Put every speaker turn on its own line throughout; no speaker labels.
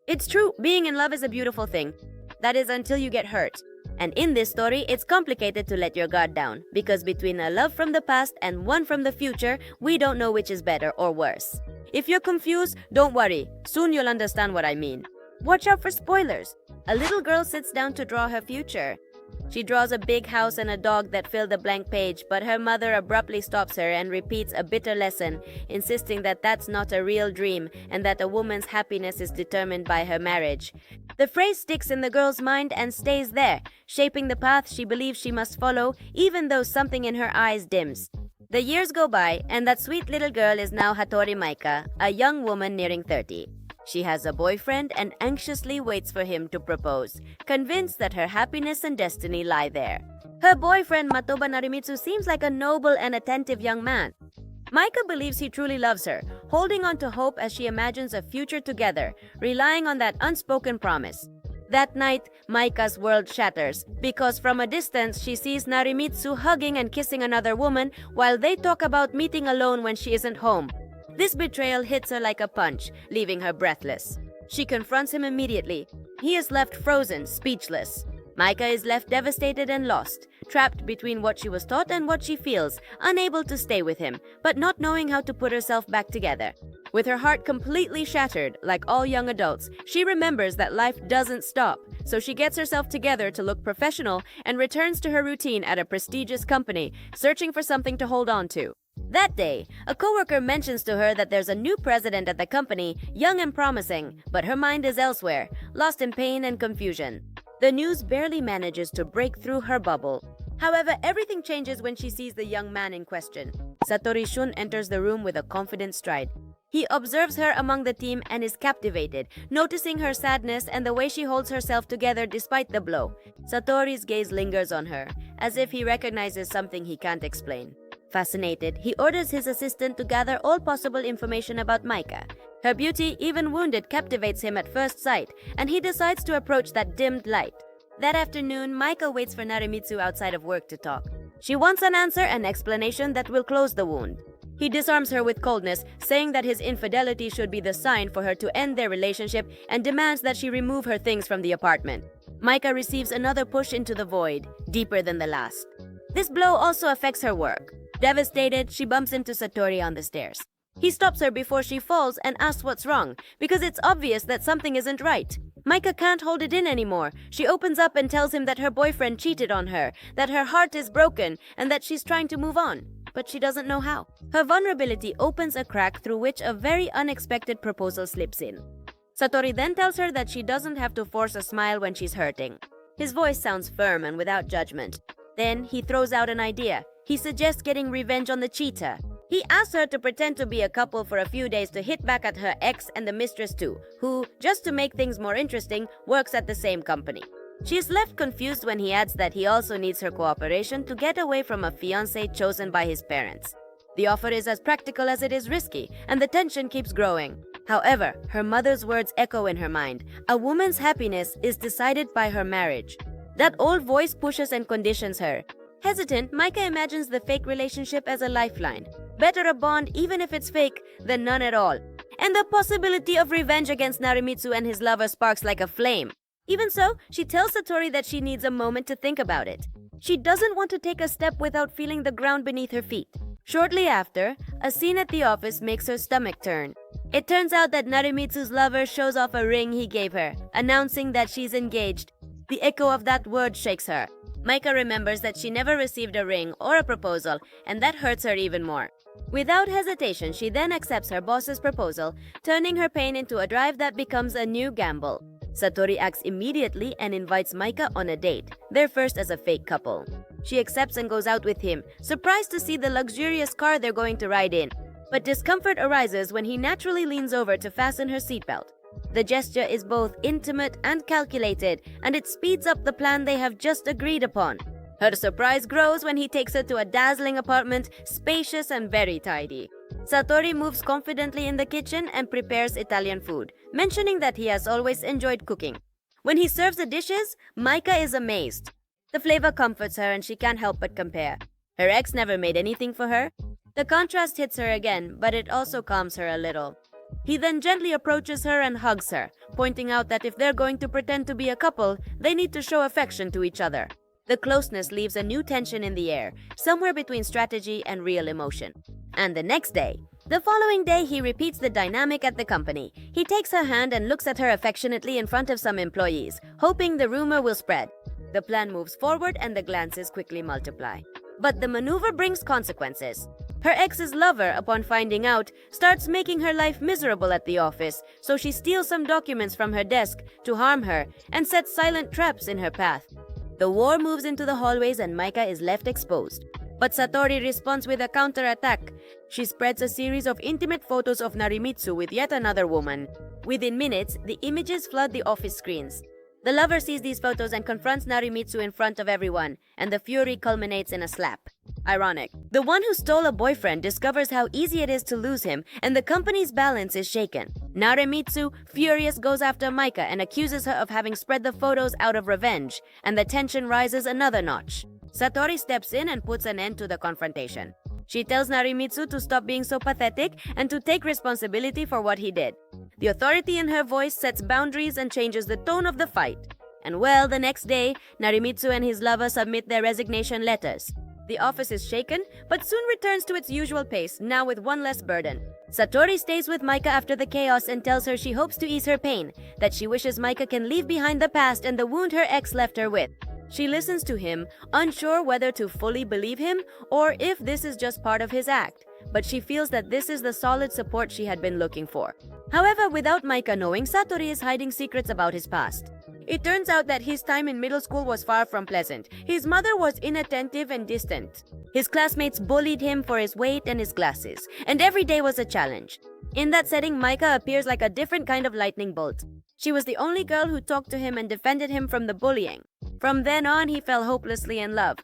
It's true, being in love is a beautiful thing. That is until you get hurt. And in this story, it's complicated to let your guard down, because between a love from the past and one from the future, we don't know which is better or worse. If you're confused, don't worry. Soon you'll understand what I mean. Watch out for spoilers. A little girl sits down to draw her future. She draws a big house and a dog that fill the blank page, but her mother abruptly stops her and repeats a bitter lesson, insisting that that's not a real dream and that a woman's happiness is determined by her marriage. The phrase sticks in the girl's mind and stays there, shaping the path she believes she must follow, even though something in her eyes dims. The years go by, and that sweet little girl is now Hattori Maika, a young woman nearing 30. She has a boyfriend and anxiously waits for him to propose, convinced that her happiness and destiny lie there. Her boyfriend Matoba Narimitsu seems like a noble and attentive young man. Maika believes he truly loves her, holding on to hope as she imagines a future together, relying on that unspoken promise. That night, Maika's world shatters, because from a distance she sees Narimitsu hugging and kissing another woman while they talk about meeting alone when she isn't home. This betrayal hits her like a punch, leaving her breathless. She confronts him immediately. He is left frozen, speechless. Maika is left devastated and lost, trapped between what she was taught and what she feels, unable to stay with him, but not knowing how to put herself back together. With her heart completely shattered, like all young adults, she remembers that life doesn't stop, so she gets herself together to look professional and returns to her routine at a prestigious company, searching for something to hold on to. That day, a coworker mentions to her that there's a new president at the company, young and promising, but her mind is elsewhere, lost in pain and confusion. The news barely manages to break through her bubble. However, everything changes when she sees the young man in question. Satori Shun enters the room with a confident stride. He observes her among the team and is captivated, noticing her sadness and the way she holds herself together despite the blow. Satori's gaze lingers on her, as if he recognizes something he can't explain. Fascinated, he orders his assistant to gather all possible information about Maika. Her beauty, even wounded, captivates him at first sight, and he decides to approach that dimmed light. That afternoon, Maika waits for Narimitsu outside of work to talk. She wants an answer and explanation that will close the wound. He disarms her with coldness, saying that his infidelity should be the sign for her to end their relationship and demands that she remove her things from the apartment. Maika receives another push into the void, deeper than the last. This blow also affects her work. Devastated, she bumps into Satori on the stairs. He stops her before she falls and asks what's wrong, because it's obvious that something isn't right. Maika can't hold it in anymore. She opens up and tells him that her boyfriend cheated on her, that her heart is broken, and that she's trying to move on. But she doesn't know how. Her vulnerability opens a crack through which a very unexpected proposal slips in. Satori then tells her that she doesn't have to force a smile when she's hurting. His voice sounds firm and without judgment. Then he throws out an idea. He suggests getting revenge on the cheater. He asks her to pretend to be a couple for a few days to hit back at her ex and the mistress too, who, just to make things more interesting, works at the same company. She is left confused when he adds that he also needs her cooperation to get away from a fiancé chosen by his parents. The offer is as practical as it is risky, and the tension keeps growing. However, her mother's words echo in her mind. A woman's happiness is decided by her marriage. That old voice pushes and conditions her. Hesitant, Maika imagines the fake relationship as a lifeline. Better a bond, even if it's fake, than none at all. And the possibility of revenge against Narimitsu and his lover sparks like a flame. Even so, she tells Satori that she needs a moment to think about it. She doesn't want to take a step without feeling the ground beneath her feet. Shortly after, a scene at the office makes her stomach turn. It turns out that Narimitsu's lover shows off a ring he gave her, announcing that she's engaged. The echo of that word shakes her. Maika remembers that she never received a ring or a proposal, and that hurts her even more. Without hesitation, she then accepts her boss's proposal, turning her pain into a drive that becomes a new gamble. Satori acts immediately and invites Maika on a date, their first as a fake couple. She accepts and goes out with him, surprised to see the luxurious car they're going to ride in. But discomfort arises when he naturally leans over to fasten her seatbelt. The gesture is both intimate and calculated, and it speeds up the plan they have just agreed upon. Her surprise grows when he takes her to a dazzling apartment, spacious and very tidy. Satori moves confidently in the kitchen and prepares Italian food, mentioning that he has always enjoyed cooking. When he serves the dishes, Maika is amazed. The flavor comforts her and she can't help but compare. Her ex never made anything for her. The contrast hits her again, but it also calms her a little. He then gently approaches her and hugs her, pointing out that if they're going to pretend to be a couple, they need to show affection to each other. The closeness leaves a new tension in the air, somewhere between strategy and real emotion. And the following day, he repeats the dynamic at the company. He takes her hand and looks at her affectionately in front of some employees, hoping the rumor will spread. The plan moves forward and the glances quickly multiply. But the maneuver brings consequences. Her ex's lover, upon finding out, starts making her life miserable at the office, so she steals some documents from her desk to harm her and sets silent traps in her path. The war moves into the hallways and Maika is left exposed. But Satori responds with a counterattack. She spreads a series of intimate photos of Narimitsu with yet another woman. Within minutes, the images flood the office screens. The lover sees these photos and confronts Narimitsu in front of everyone, and the fury culminates in a slap. Ironic. The one who stole a boyfriend discovers how easy it is to lose him, and the company's balance is shaken. Narimitsu, furious, goes after Maika and accuses her of having spread the photos out of revenge, and the tension rises another notch. Satori steps in and puts an end to the confrontation. She tells Narimitsu to stop being so pathetic and to take responsibility for what he did. The authority in her voice sets boundaries and changes the tone of the fight. And well, the next day, Narimitsu and his lover submit their resignation letters. The office is shaken, but soon returns to its usual pace, now with one less burden. Satori stays with Maika after the chaos and tells her she hopes to ease her pain, that she wishes Maika can leave behind the past and the wound her ex left her with. She listens to him, unsure whether to fully believe him or if this is just part of his act, but she feels that this is the solid support she had been looking for. However, without Maika knowing, Satori is hiding secrets about his past. It turns out that his time in middle school was far from pleasant. His mother was inattentive and distant. His classmates bullied him for his weight and his glasses, and every day was a challenge. In that setting, Maika appears like a different kind of lightning bolt. She was the only girl who talked to him and defended him from the bullying. From then on, he fell hopelessly in love.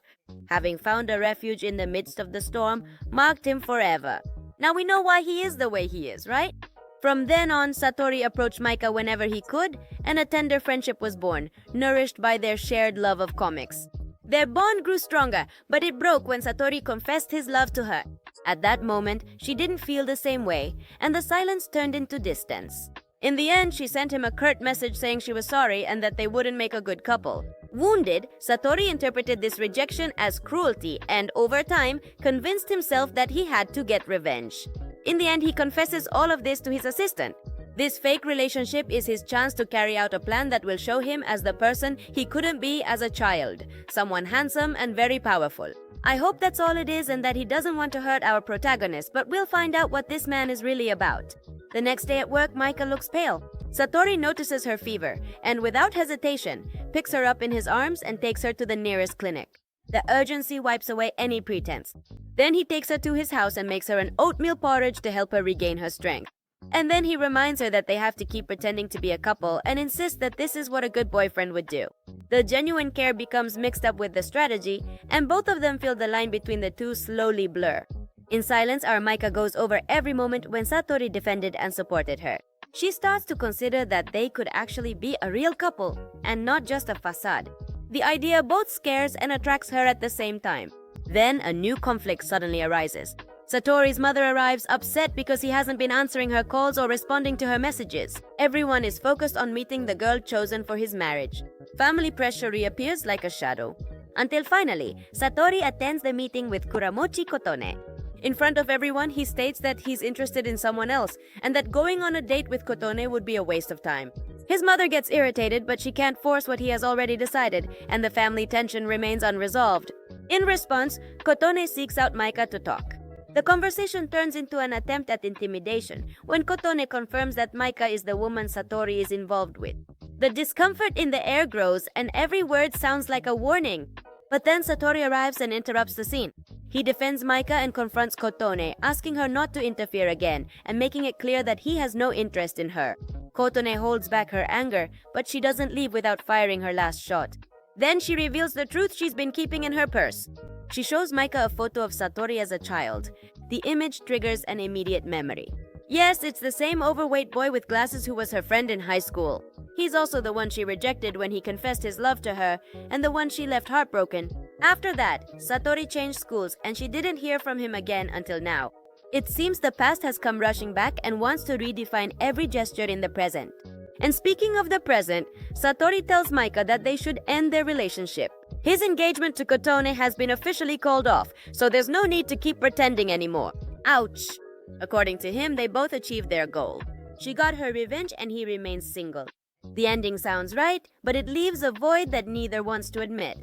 Having found a refuge in the midst of the storm marked him forever. Now we know why he is the way he is, right? From then on, Satori approached Maika whenever he could, and a tender friendship was born, nourished by their shared love of comics. Their bond grew stronger, but it broke when Satori confessed his love to her. At that moment, she didn't feel the same way, and the silence turned into distance. In the end, she sent him a curt message saying she was sorry and that they wouldn't make a good couple. Wounded, Satori interpreted this rejection as cruelty and, over time, convinced himself that he had to get revenge. In the end, he confesses all of this to his assistant. This fake relationship is his chance to carry out a plan that will show him as the person he couldn't be as a child, someone handsome and very powerful. I hope that's all it is and that he doesn't want to hurt our protagonist, but we'll find out what this man is really about. The next day at work, Maika looks pale. Satori notices her fever and, without hesitation, picks her up in his arms and takes her to the nearest clinic. The urgency wipes away any pretense. Then he takes her to his house and makes her an oatmeal porridge to help her regain her strength. And then he reminds her that they have to keep pretending to be a couple and insists that this is what a good boyfriend would do. The genuine care becomes mixed up with the strategy, and both of them feel the line between the two slowly blur. In silence, our Maika goes over every moment when Satori defended and supported her. She starts to consider that they could actually be a real couple and not just a facade. The idea both scares and attracts her at the same time. Then a new conflict suddenly arises. Satori's mother arrives upset because he hasn't been answering her calls or responding to her messages. Everyone is focused on meeting the girl chosen for his marriage. Family pressure reappears like a shadow. Until finally, Satori attends the meeting with Kuramochi Kotone. In front of everyone, he states that he's interested in someone else and that going on a date with Kotone would be a waste of time. His mother gets irritated, but she can't force what he has already decided, and the family tension remains unresolved. In response, Kotone seeks out Maika to talk. The conversation turns into an attempt at intimidation when Kotone confirms that Maika is the woman Satori is involved with. The discomfort in the air grows, and every word sounds like a warning. But then Satori arrives and interrupts the scene. He defends Maika and confronts Kotone, asking her not to interfere again and making it clear that he has no interest in her. Kotone holds back her anger, but she doesn't leave without firing her last shot. Then she reveals the truth she's been keeping in her purse. She shows Maika a photo of Satori as a child. The image triggers an immediate memory. Yes, it's the same overweight boy with glasses who was her friend in high school. He's also the one she rejected when he confessed his love to her, and the one she left heartbroken. After that, Satori changed schools and she didn't hear from him again until now. It seems the past has come rushing back and wants to redefine every gesture in the present. And speaking of the present, Satori tells Maika that they should end their relationship. His engagement to Kotone has been officially called off, so there's no need to keep pretending anymore. Ouch! According to him, they both achieved their goal. She got her revenge and he remains single. The ending sounds right, but it leaves a void that neither wants to admit.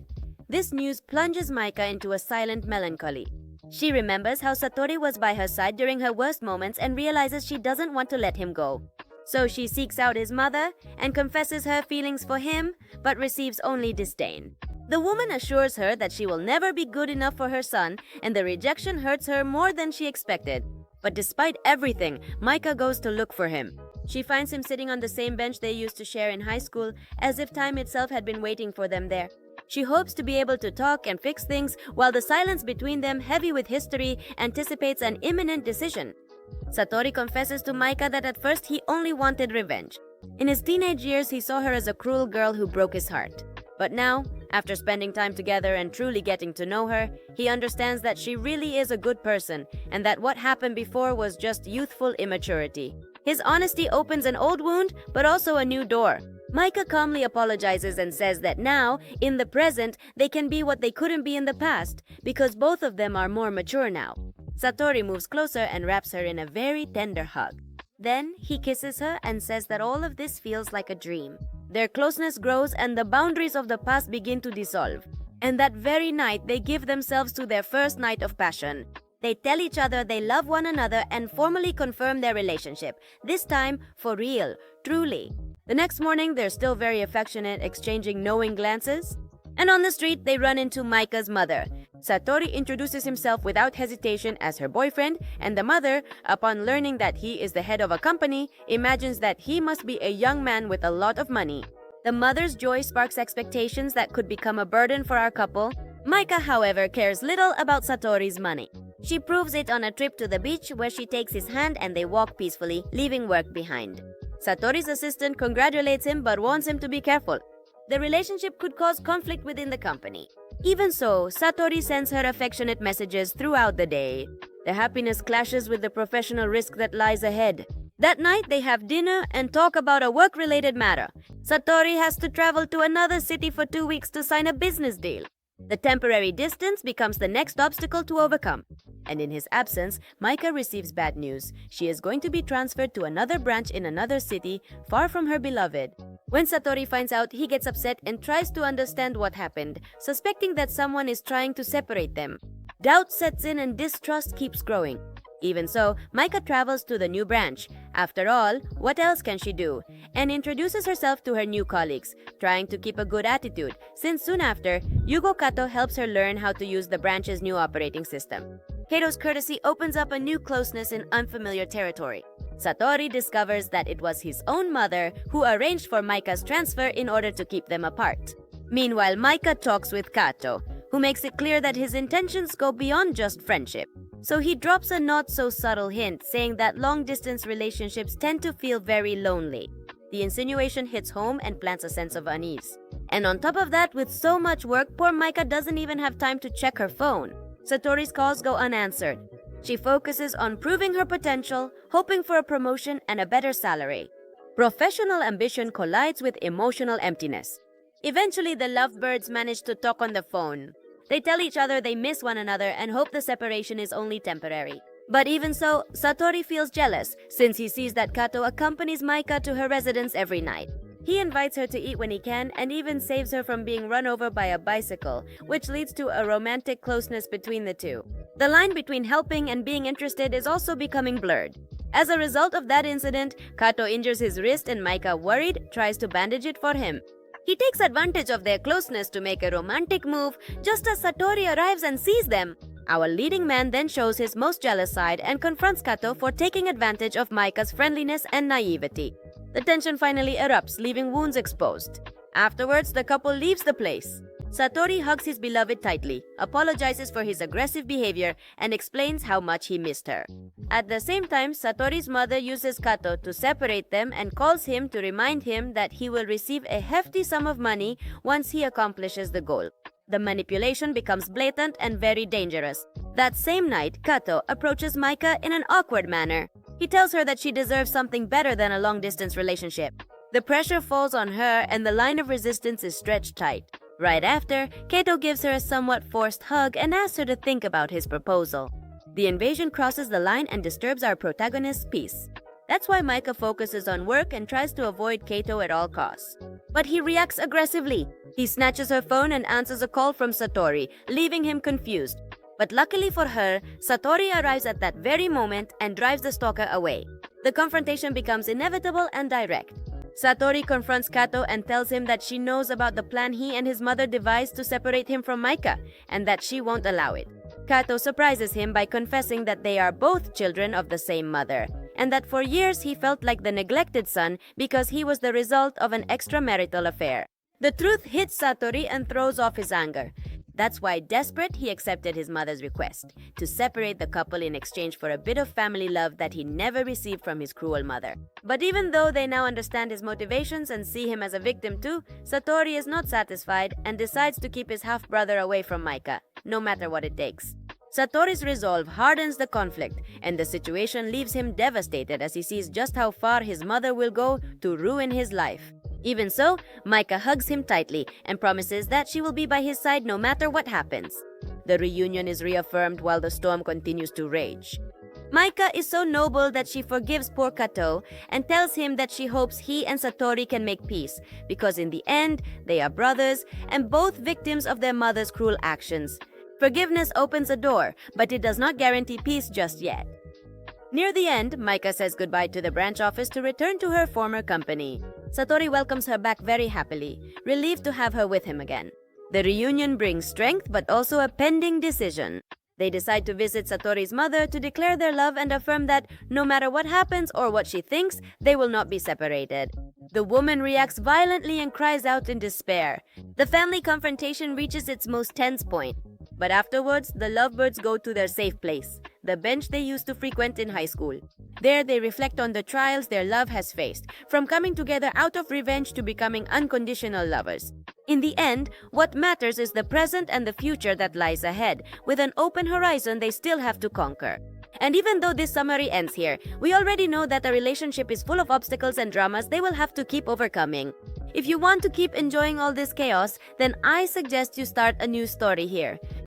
This news plunges Maika into a silent melancholy. She remembers how Satori was by her side during her worst moments and realizes she doesn't want to let him go. So she seeks out his mother and confesses her feelings for him, but receives only disdain. The woman assures her that she will never be good enough for her son, and the rejection hurts her more than she expected. But despite everything, Maika goes to look for him. She finds him sitting on the same bench they used to share in high school, as if time itself had been waiting for them there. She hopes to be able to talk and fix things, while the silence between them, heavy with history, anticipates an imminent decision. Satori confesses to Maika that at first he only wanted revenge. In his teenage years, he saw her as a cruel girl who broke his heart. But now, after spending time together and truly getting to know her, he understands that she really is a good person and that what happened before was just youthful immaturity. His honesty opens an old wound, but also a new door. Maika calmly apologizes and says that now, in the present, they can be what they couldn't be in the past, because both of them are more mature now. Satori moves closer and wraps her in a very tender hug. Then, he kisses her and says that all of this feels like a dream. Their closeness grows and the boundaries of the past begin to dissolve. And that very night, they give themselves to their first night of passion. They tell each other they love one another and formally confirm their relationship, this time for real, truly. The next morning, they're still very affectionate, exchanging knowing glances. And on the street, they run into Maika's mother. Satori introduces himself without hesitation as her boyfriend, and the mother, upon learning that he is the head of a company, imagines that he must be a young man with a lot of money. The mother's joy sparks expectations that could become a burden for our couple. Maika, however, cares little about Satori's money. She proves it on a trip to the beach where she takes his hand and they walk peacefully, leaving work behind. Satori's assistant congratulates him but warns him to be careful. The relationship could cause conflict within the company. Even so, Satori sends her affectionate messages throughout the day. The happiness clashes with the professional risk that lies ahead. That night, they have dinner and talk about a work-related matter. Satori has to travel to another city for 2 weeks to sign a business deal. The temporary distance becomes the next obstacle to overcome. And in his absence, Maika receives bad news. She is going to be transferred to another branch in another city, far from her beloved. When Satori finds out, he gets upset and tries to understand what happened, suspecting that someone is trying to separate them. Doubt sets in and distrust keeps growing. Even so, Maika travels to the new branch. After all, what else can she do? And introduces herself to her new colleagues, trying to keep a good attitude, since soon after, Yugo Kato helps her learn how to use the branch's new operating system. Kato's courtesy opens up a new closeness in unfamiliar territory. Satori discovers that it was his own mother who arranged for Maika's transfer in order to keep them apart. Meanwhile, Maika talks with Kato, who makes it clear that his intentions go beyond just friendship. So he drops a not-so-subtle hint, saying that long-distance relationships tend to feel very lonely. The insinuation hits home and plants a sense of unease. And on top of that, with so much work, poor Maika doesn't even have time to check her phone. Satori's calls go unanswered. She focuses on proving her potential, hoping for a promotion and a better salary. Professional ambition collides with emotional emptiness. Eventually, the lovebirds manage to talk on the phone. They tell each other they miss one another and hope the separation is only temporary. But even so, Satori feels jealous since he sees that Kato accompanies Maika to her residence every night. He invites her to eat when he can and even saves her from being run over by a bicycle, which leads to a romantic closeness between the two. The line between helping and being interested is also becoming blurred. As a result of that incident, Kato injures his wrist and Maika, worried, tries to bandage it for him. He takes advantage of their closeness to make a romantic move just as Satori arrives and sees them. Our leading man then shows his most jealous side and confronts Kato for taking advantage of Maika's friendliness and naivety. The tension finally erupts, leaving wounds exposed. Afterwards, the couple leaves the place. Satori hugs his beloved tightly, apologizes for his aggressive behavior, and explains how much he missed her. At the same time, Satori's mother uses Kato to separate them and calls him to remind him that he will receive a hefty sum of money once he accomplishes the goal. The manipulation becomes blatant and very dangerous. That same night, Kato approaches Maika in an awkward manner. He tells her that she deserves something better than a long-distance relationship. The pressure falls on her and the line of resistance is stretched tight. Right after, Kato gives her a somewhat forced hug and asks her to think about his proposal. The invasion crosses the line and disturbs our protagonist's peace. That's why Maika focuses on work and tries to avoid Kato at all costs. But he reacts aggressively. He snatches her phone and answers a call from Satori, leaving him confused. But luckily for her, Satori arrives at that very moment and drives the stalker away. The confrontation becomes inevitable and direct. Satori confronts Kato and tells him that she knows about the plan he and his mother devised to separate him from Maika, and that she won't allow it. Kato surprises him by confessing that they are both children of the same mother, and that for years he felt like the neglected son because he was the result of an extramarital affair. The truth hits Satori and throws off his anger. That's why, desperate, he accepted his mother's request to separate the couple in exchange for a bit of family love that he never received from his cruel mother. But even though they now understand his motivations and see him as a victim too, Satori is not satisfied and decides to keep his half-brother away from Maika, no matter what it takes. Satori's resolve hardens the conflict, and the situation leaves him devastated as he sees just how far his mother will go to ruin his life. Even so, Maika hugs him tightly and promises that she will be by his side no matter what happens. The reunion is reaffirmed while the storm continues to rage. Maika is so noble that she forgives poor Kato and tells him that she hopes he and Satori can make peace because in the end, they are brothers and both victims of their mother's cruel actions. Forgiveness opens a door, but it does not guarantee peace just yet. Near the end, Maika says goodbye to the branch office to return to her former company. Satori welcomes her back very happily, relieved to have her with him again. The reunion brings strength but also a pending decision. They decide to visit Satori's mother to declare their love and affirm that no matter what happens or what she thinks, they will not be separated. The woman reacts violently and cries out in despair. The family confrontation reaches its most tense point. But afterwards, the lovebirds go to their safe place, the bench they used to frequent in high school. There, they reflect on the trials their love has faced, from coming together out of revenge to becoming unconditional lovers. In the end, what matters is the present and the future that lies ahead, with an open horizon they still have to conquer. And even though this summary ends here, we already know that a relationship is full of obstacles and dramas they will have to keep overcoming. If you want to keep enjoying all this chaos, then I suggest you start a new story here.